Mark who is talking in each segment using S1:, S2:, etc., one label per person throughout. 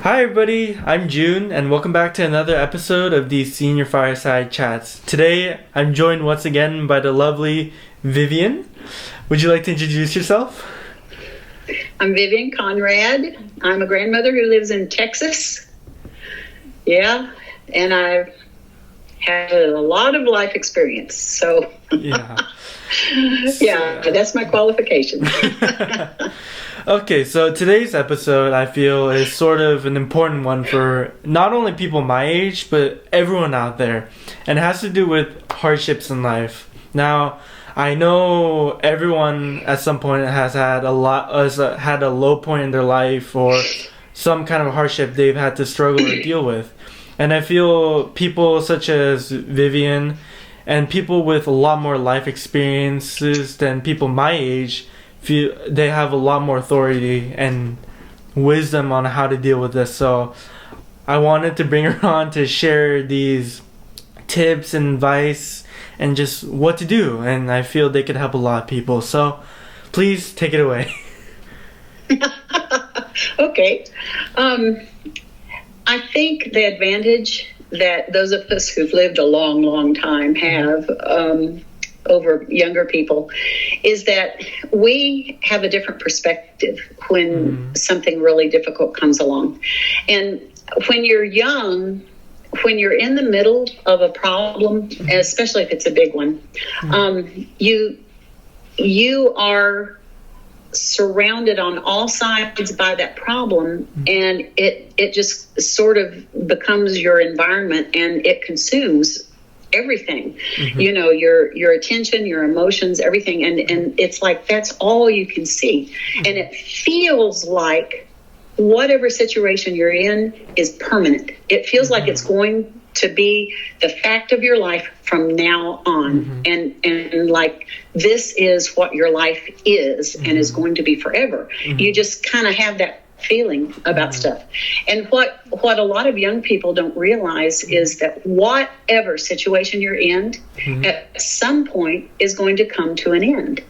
S1: Hi everybody, I'm June and welcome back to another episode of the Senior Fireside Chats. Today I'm joined once again by the lovely Vivian. Would you like to introduce yourself?
S2: I'm Vivian Conrad. I'm a grandmother who lives in Texas. Yeah, and I've had a lot of life experience, so
S1: Yeah.
S2: That's my qualification.
S1: Okay, so today's episode I feel is sort of an important one for not only people my age, but everyone out there. And it has to do with hardships in life. Now, I know everyone at some point has had had a low point in their life or some kind of hardship they've had to struggle or deal with. And I feel people such as Vivian and people with a lot more life experiences than people my age feel they have a lot more authority and wisdom on how to deal with this. So I wanted to bring her on to share these tips and advice and just what to do, and I feel they could help a lot of people. So please take it away.
S2: Okay. I think the advantage that those of us who've lived a long, long time have over younger people is that we have a different perspective when something really difficult comes along. And when you're young, when you're in the middle of a problem, especially if it's a big one, you are surrounded on all sides by that problem, and it just sort of becomes your environment, and it consumes everything. You know, your attention, your emotions, everything, and it's like that's all you can see. And it feels like whatever situation you're in is permanent. It feels like it's going to be the fact of your life from now on, and like this is what your life is and is going to be forever. You just kind of have that feeling about stuff. And what a lot of young people don't realize is that whatever situation you're in, at some point is going to come to an end.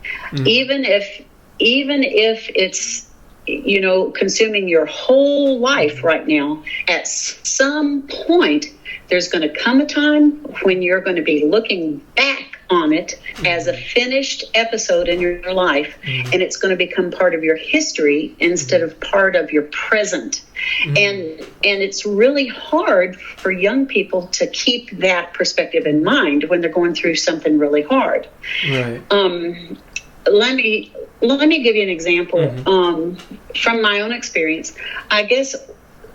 S2: Even if it's, you know, consuming your whole life right now, at some point there's going to come a time when you're going to be looking back on it as a finished episode in your life, and it's going to become part of your history instead of part of your present. And it's really hard for young people to keep that perspective in mind when they're going through something really hard. Right. Let me give you an example from my own experience. I guess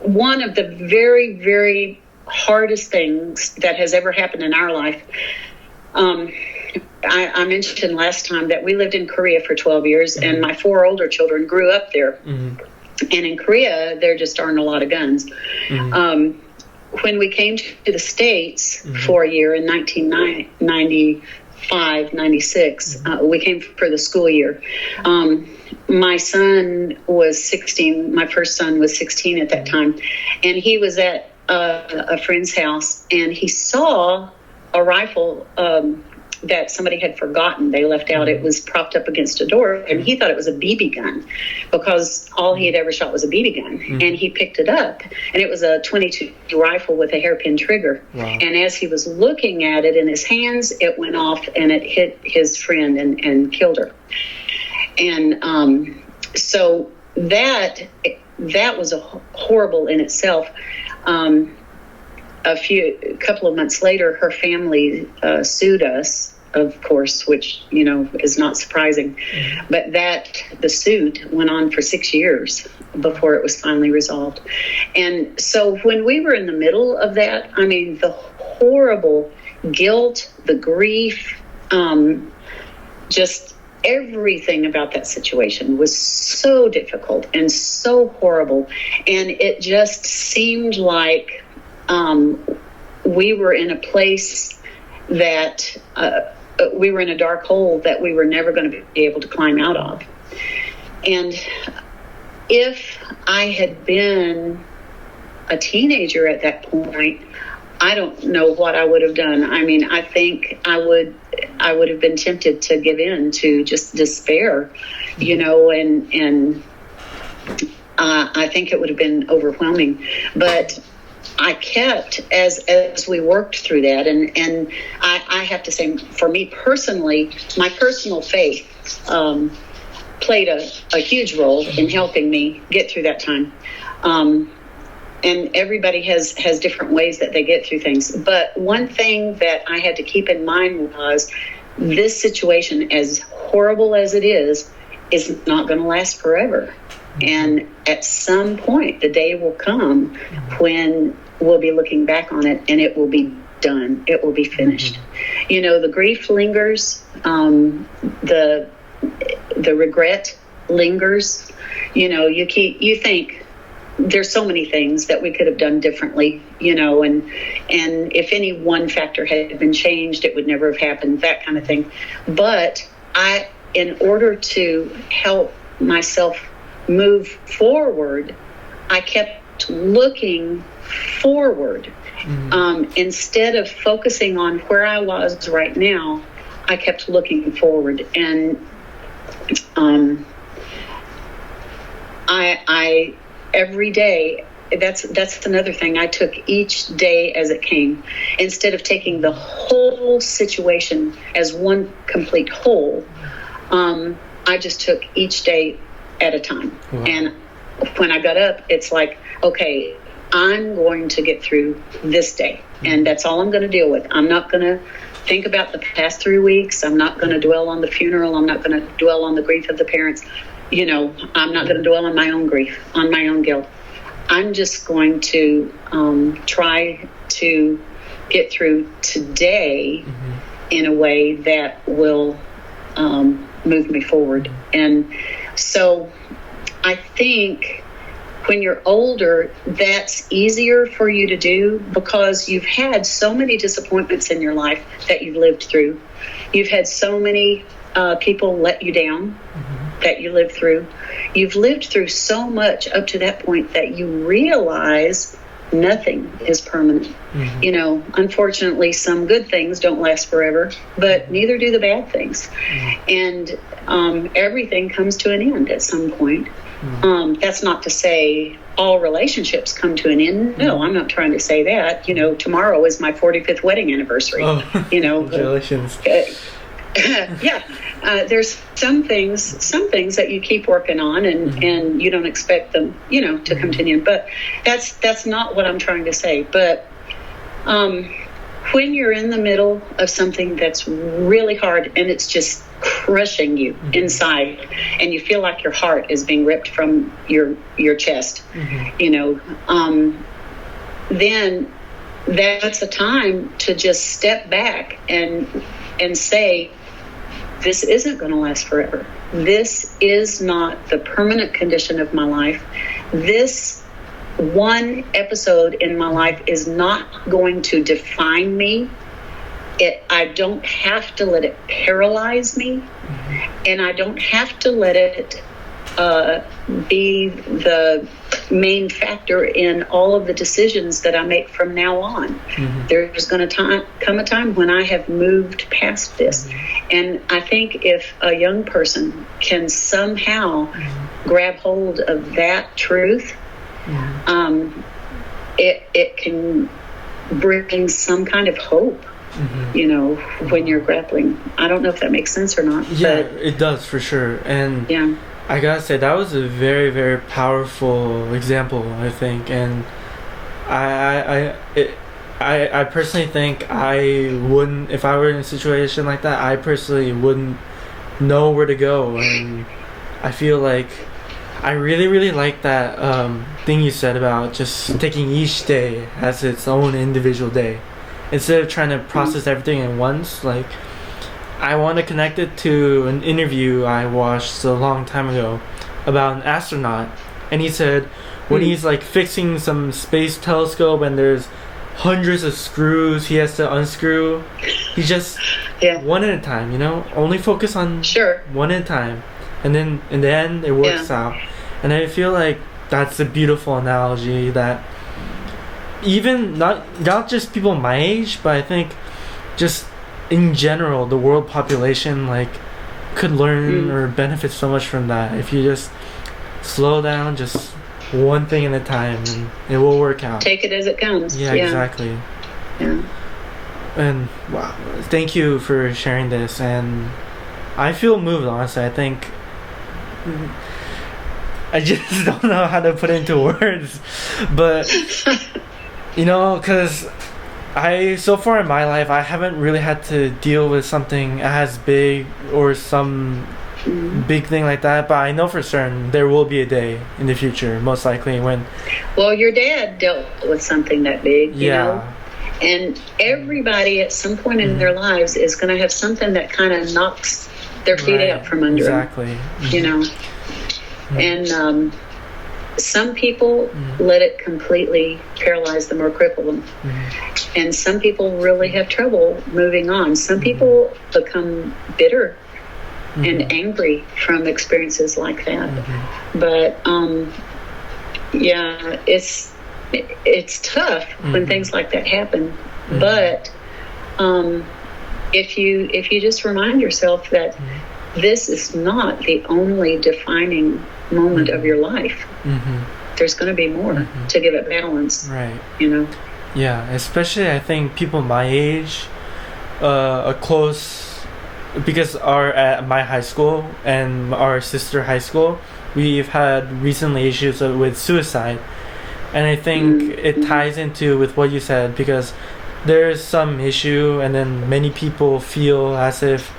S2: one of the very, very hardest things that has ever happened in our life, I mentioned last time that we lived in Korea for 12 years, and my 4 older children grew up there. And in Korea, there just aren't a lot of guns. When we came to the States for a year in 1995, 96, we came for the school year. My son was 16. My first son was 16 at that time, and he was at a friend's house, and he saw a rifle that somebody had forgotten. They left out. It was propped up against a door, and he thought it was a BB gun because all he had ever shot was a BB gun. And he picked it up, and it was a .22 rifle with a hairpin trigger. Wow. And as he was looking at it in his hands, it went off, and it hit his friend and killed her. And so that was horrible in itself. A couple of months later, her family sued us, of course, which, you know, is not surprising. But the suit went on for 6 years before it was finally resolved. And so when we were in the middle of that, I mean, the horrible guilt, the grief, just everything about that situation was so difficult and so horrible. And it just seemed like we were in a place that we were in a dark hole that we were never going to be able to climb out of. And if I had been a teenager at that point, I don't know what I would have done. I mean, I think I would have been tempted to give in to just despair, you know, and I think it would have been overwhelming. But I kept, as we worked through that, and I have to say, for me personally, my personal faith played a huge role in helping me get through that time. And everybody has different ways that they get through things. But one thing that I had to keep in mind was this situation, as horrible as it is not going to last forever. And at some point, the day will come when we'll be looking back on it and it will be done. It will be finished. You know, the grief lingers, the regret lingers. You know, you think, there's so many things that we could have done differently, you know, and if any one factor had been changed, it would never have happened, that kind of thing. But in order to help myself move forward, I kept looking forward. Instead of focusing on where I was right now, I kept looking forward. And I every day, that's another thing. I took each day as it came. Instead of taking the whole situation as one complete whole, I just took each day at a time. Wow. And when I got up, it's like, okay, I'm going to get through this day. And that's all I'm going to deal with. I'm not going to think about the past 3 weeks. I'm not going to dwell on the funeral. I'm not going to dwell on the grief of the parents. You know, I'm not going to dwell on my own grief, on my own guilt. I'm just going to try to get through today in a way that will move me forward. And so I think when you're older, that's easier for you to do because you've had so many disappointments in your life that you've lived through. You've had so many people let you down that you lived through. You've lived through so much up to that point that you realize nothing is permanent. You know, unfortunately, some good things don't last forever, but neither do the bad things. And everything comes to an end at some point. That's not to say all relationships come to an end. No, I'm not trying to say that. You know, tomorrow is my 45th wedding anniversary. Oh, you know,
S1: congratulations.
S2: There's some things that you keep working on and you don't expect them, you know, to continue. But that's not what I'm trying to say. But when you're in the middle of something that's really hard and it's just crushing you inside and you feel like your heart is being ripped from your chest, you know, then that's a time to just step back and say, this isn't going to last forever. This is not the permanent condition of my life. This one episode in my life is not going to define me. I don't have to let it paralyze me, and I don't have to let it be the main factor in all of the decisions that I make from now on. There's going to come a time when I have moved past this. And I think if a young person can somehow grab hold of that truth, it can bring some kind of hope, you know, when you're grappling. I don't know if that makes sense or not.
S1: Yeah, it does for sure. And
S2: yeah.
S1: I gotta say, that was a very, very powerful example, I think. And I personally think I wouldn't, if I were in a situation like that, I personally wouldn't know where to go. And I feel like I really, really like that thing you said about just taking each day as its own individual day. Instead of trying to process everything at once, like, I want to connect it to an interview I watched a long time ago about an astronaut. And he said when he's like fixing some space telescope and there's hundreds of screws he has to unscrew, he just one at a time, you know, only focus on one at a time, and then in the end it works out. And I feel like that's a beautiful analogy that even not just people my age, but I think just in general the world population like could learn or benefit so much from that if you just slow down, just one thing at a time, and it will work out.
S2: Take it as it comes.
S1: Yeah, exactly.
S2: Yeah.
S1: And wow, thank you for sharing this. And I feel moved, honestly. I think I just don't know how to put it into words, but you know, because so far in my life, I haven't really had to deal with something as big or some big thing like that, but I know for certain there will be a day in the future, most likely, when...
S2: Well, your dad dealt with something that big, you know? And everybody at some point in their lives is going to have something that kind of knocks their feet out from under them, you know? And some people let it completely paralyze them or cripple them. And some people really have trouble moving on. Some people become bitter and angry from experiences like that. But yeah, it's tough when things like that happen. But if you just remind yourself that this is not the only defining moment of your life, there's going to be more to give it balance,
S1: right?
S2: You know.
S1: Yeah, especially I think people my age, are close, because at my high school and our sister high school, we've had recently issues with suicide, and I think it ties into with what you said, because there's some issue, and then many people feel as if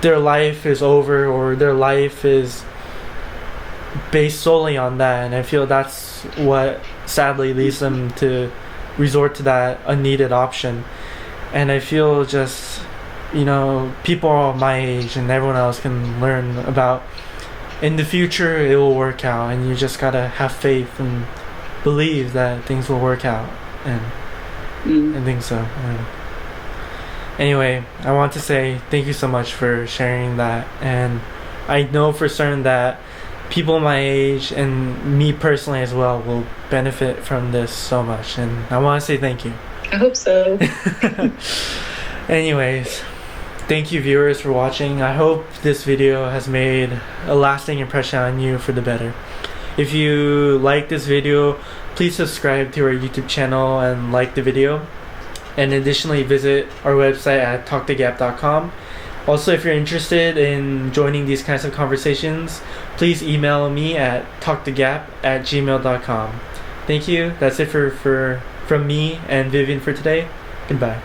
S1: their life is over or their life is based solely on that, and I feel that's what sadly leads them to resort to that unneeded option. And I feel just, you know, people my age and everyone else can learn about, in the future it will work out, and you just gotta have faith and believe that things will work out, and I think so. And anyway, I want to say thank you so much for sharing that, and I know for certain that people my age and me personally as well will benefit from this so much, and I want to say thank you.
S2: I hope so.
S1: Anyways, thank you viewers for watching. I hope this video has made a lasting impression on you for the better. If you like this video, please subscribe to our YouTube channel and like the video, and additionally visit our website at talkthegap.com. Also, if you're interested in joining these kinds of conversations, please email me at talkthegap@gmail.com. Thank you. That's it from me and Vivian for today. Goodbye.